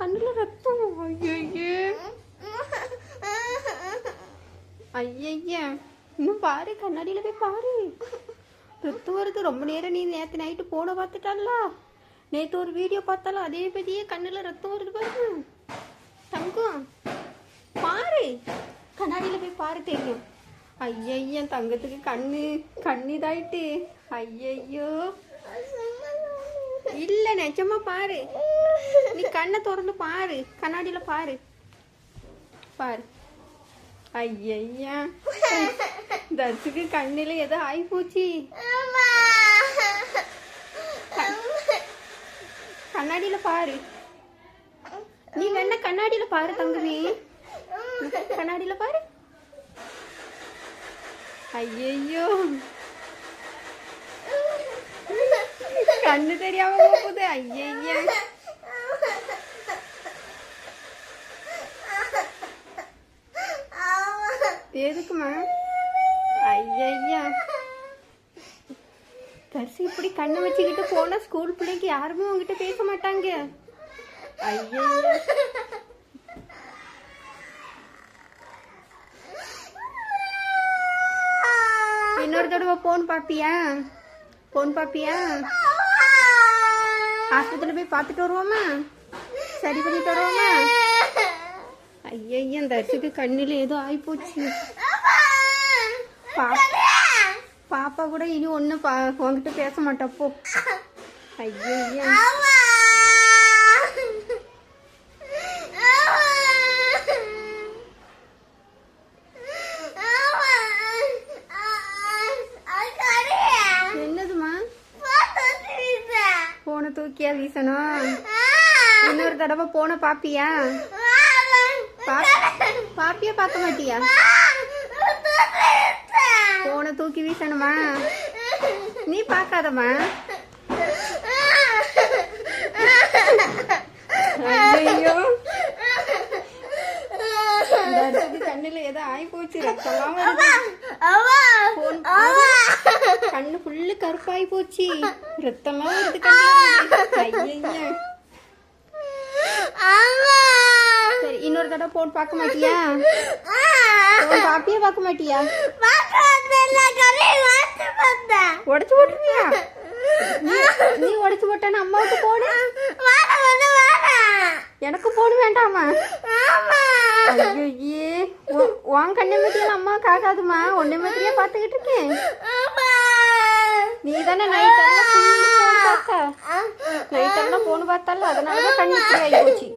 கண்ணுல ரத்தம். ஐயே ஐய இன்னும் பாரு, கண்ணாடியில போய் பாரு, ரத்தம் வருது. ரொம்ப நேரம் நீ நேற்று நைட்டு போன பார்த்துட்டால, நேற்று ஒரு வீடியோ பார்த்தாலும் அதே பத்தியே கண்ணுல ரத்தம் வருது பாரு. தங்கம் பாரு, கண்ணாடியில போய் பாரு தெரியும். ஐய தங்கத்துக்கு கண்ணு இதாயிட்டு. ஐயோ இல்ல நிஜமா பாரு, நீ கண்ணை திறந்து பாரு, கண்ணாடியில பாரு பாரு. ஐயா தர்சுக்கு கண்ணில ஏதோ ஆகி போச்சு. கண்ணாடியில பாரு, நீ வேணா கண்ணாடியில பாரு தங்கமே, கண்ணாடியில பாரு. ஐயோ கண்ணு தெரியாம போகுது. ஐயா எதுக்குமா? ஐயா தர்சி இப்படி கண்ணை வச்சுக்கிட்டு போனா ஸ்கூல் பிள்ளைக்கு யாருமே உங்ககிட்ட பேச மாட்டாங்க. ஐயா இன்னொரு தடவை போன் பாப்பியா? ஆஸ்பத்திரியில போய் பார்த்துட்டு வருவோமா? சரி பண்ணிட்டு வருவோமா? ஐயா தர்சுக்கு கண்ணில் ஏதோ ஆகிப்போச்சு. பாப்பா கூட இனி ஒன்றும் உங்ககிட்ட பேச மாட்டப்போ. ஐயா என்னதுமா? போன தூக்கியா வீசணும்? இன்னொரு தடவை போன பாப்பியா? பாப்பியா பார்க்க மாட்டியா? போன தூக்கி வீசணுமா? நீ பார்க்காதம்மா. ஐயோ கண்ணுல ஏதோ ஆகி போச்சு, ரத்தம்லாம் வருது. கண்ணு ஃபுல்லு கருப்பாகி போச்சு, ரத்தம்லாம் வருது கண்ணுல. ஐயா சரி இன்னொரு தடவை போன் பார்க்க மாட்டியா? பாப்பியா பார்க்க மாட்டியா? உடச்சு போட்டுருவியா? நீ உடச்சு போட்டான அம்மாவுக்கு போடு, எனக்கு போடு வேண்டாமா? ஐயே உன் கண்ணை மாத்தியால அம்மாவுக்கு ஆகாதுமா, ஒன்றை மாத்திரியா பார்த்துக்கிட்டு இருக்கேன். நீ தானே நைட்டெல்லாம் போன் பார்த்தால, அதனாலதான் கண்ணு ஆகி போச்சு.